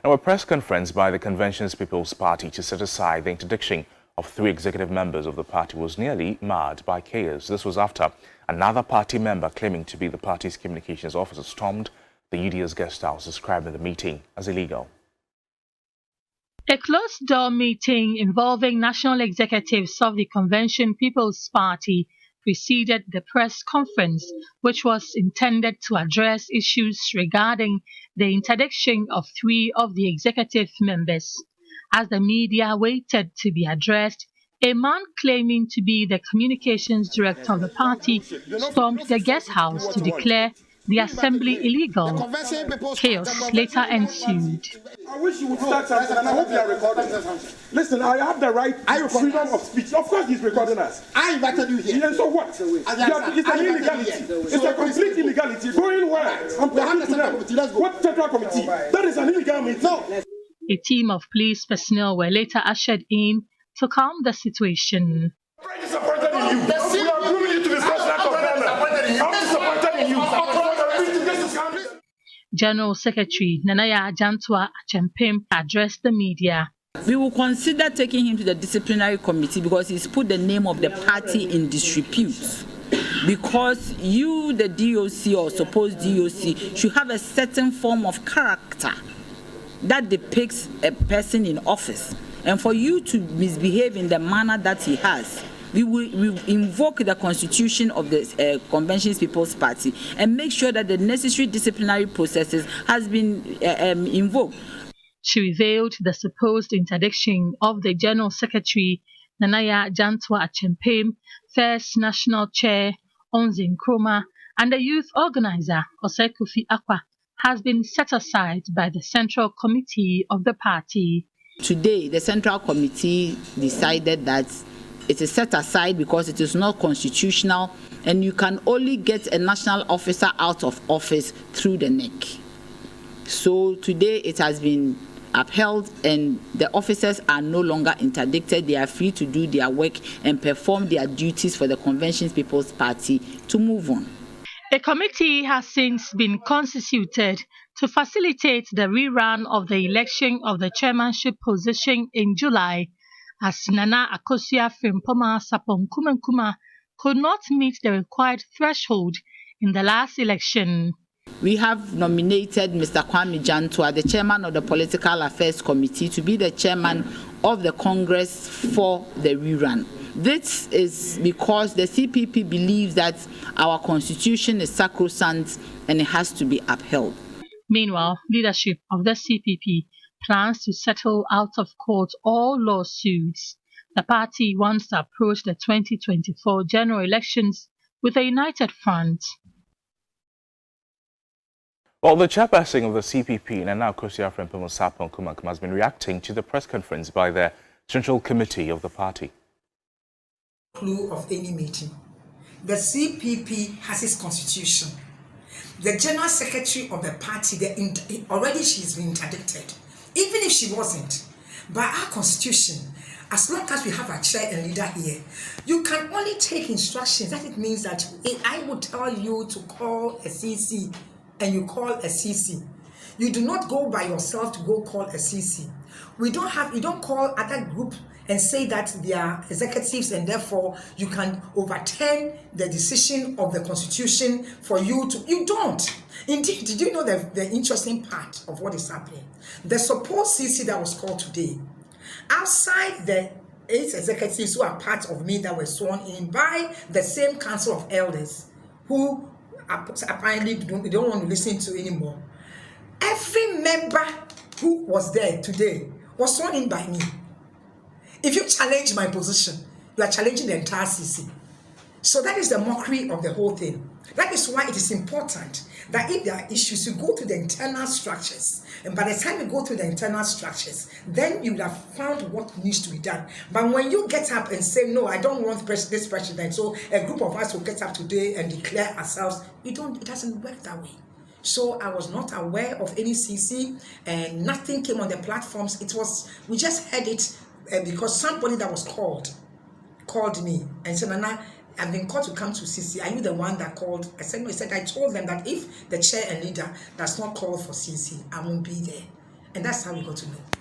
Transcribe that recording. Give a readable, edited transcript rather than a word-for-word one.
Now, a press conference by the Convention's People's Party to set aside the interdiction of 3 executive members of the party was nearly marred by chaos. This was after another party member claiming to be the party's communications officer stormed the UDS guest house, describing the meeting as illegal. A closed-door meeting involving national executives of the Convention People's Party preceded the press conference, which was intended to address issues regarding the interdiction of 3 of the executive members. As the media waited to be addressed, a man claiming to be the communications director of the party stormed the guest house to declare the assembly illegal. Chaos later ensued. I wish you would start something, and I hope you are recording. Listen, I have the right to freedom of speech. Of course he's recording us. I invited you here. And so what? It's an illegality. It's a complete illegality. Going where? I'm talking to them. What central committee? That is an illegal meeting. No. A team of police personnel were later ushered in to calm the situation. I'm disappointed in you. We are grooming you to this president of Ghana. I'm disappointed in you. General Secretary Nanaya Jantua Achempem addressed the media. We will consider taking him to the disciplinary committee because he's put the name of the party in disrepute. Because you, the DOC or supposed DOC, should have a certain form of character that depicts a person in office. And for you to misbehave in the manner that he has, we will invoke the constitution of the Convention's People's Party and make sure that the necessary disciplinary processes has been invoked. She revealed the supposed interdiction of the General Secretary Nanaya Jantua Achempem, First National Chair Onzin Nkrumah, and the youth organizer Osei Akwa has been set aside by the Central Committee of the party. Today, the Central Committee decided that it is set aside because it is not constitutional and you can only get a national officer out of office through the neck. So today it has been upheld and the officers are no longer interdicted. They are free to do their work and perform their duties for the Convention's People's Party to move on. A committee has since been constituted to facilitate the rerun of the election of the chairmanship position in July, as Nana Akosua Frimpoma Sapon Nkrumah could not meet the required threshold in the last election. We have nominated Mr. Kwame Jantua, the chairman of the Political Affairs Committee, to be the chairman of the Congress for the rerun. This is because the CPP believes that our constitution is sacrosanct and it has to be upheld. Meanwhile, leadership of the CPP plans to settle out of court all lawsuits. The party wants to approach the 2024 general elections with a united front. Well, the chairperson of the CPP, Nana Akosua Sapon Nkrumah, has been reacting to the press conference by the Central Committee of the party. Clue of any meeting. The CPP has its constitution. The General Secretary of the party, already she's been interdicted. Even if she wasn't, by our constitution, as long as we have a chair and leader here, you can only take instructions. That it means that I would tell you to call a CC and you call a CC. You do not go by yourself to go call a CC. You don't call other group and say that they are executives and therefore you can overturn the decision of the constitution for you to. You don't. Indeed, did you know the interesting part of what is happening? The supposed CC that was called today, outside the 8 executives who are part of me that were sworn in by the same council of elders who apparently don't want to listen to anymore, every member who was there today was sworn in by me. If you challenge my position, you are challenging the entire CC. So that is the mockery of the whole thing. That is why it is important that if there are issues, you go to the internal structures. And by the time you go to the internal structures, then you will have found what needs to be done. But when you get up and say, no, I don't want this president, so a group of us will get up today and declare ourselves, it doesn't work that way. So I was not aware of any CC and nothing came on the platforms. We just heard it because somebody that was called me and said, Nana, I've been called to come to CC. Are you the one that called? I said, no. He said, I told them that if the chair and leader does not call for CC, I won't be there. And that's how we got to know.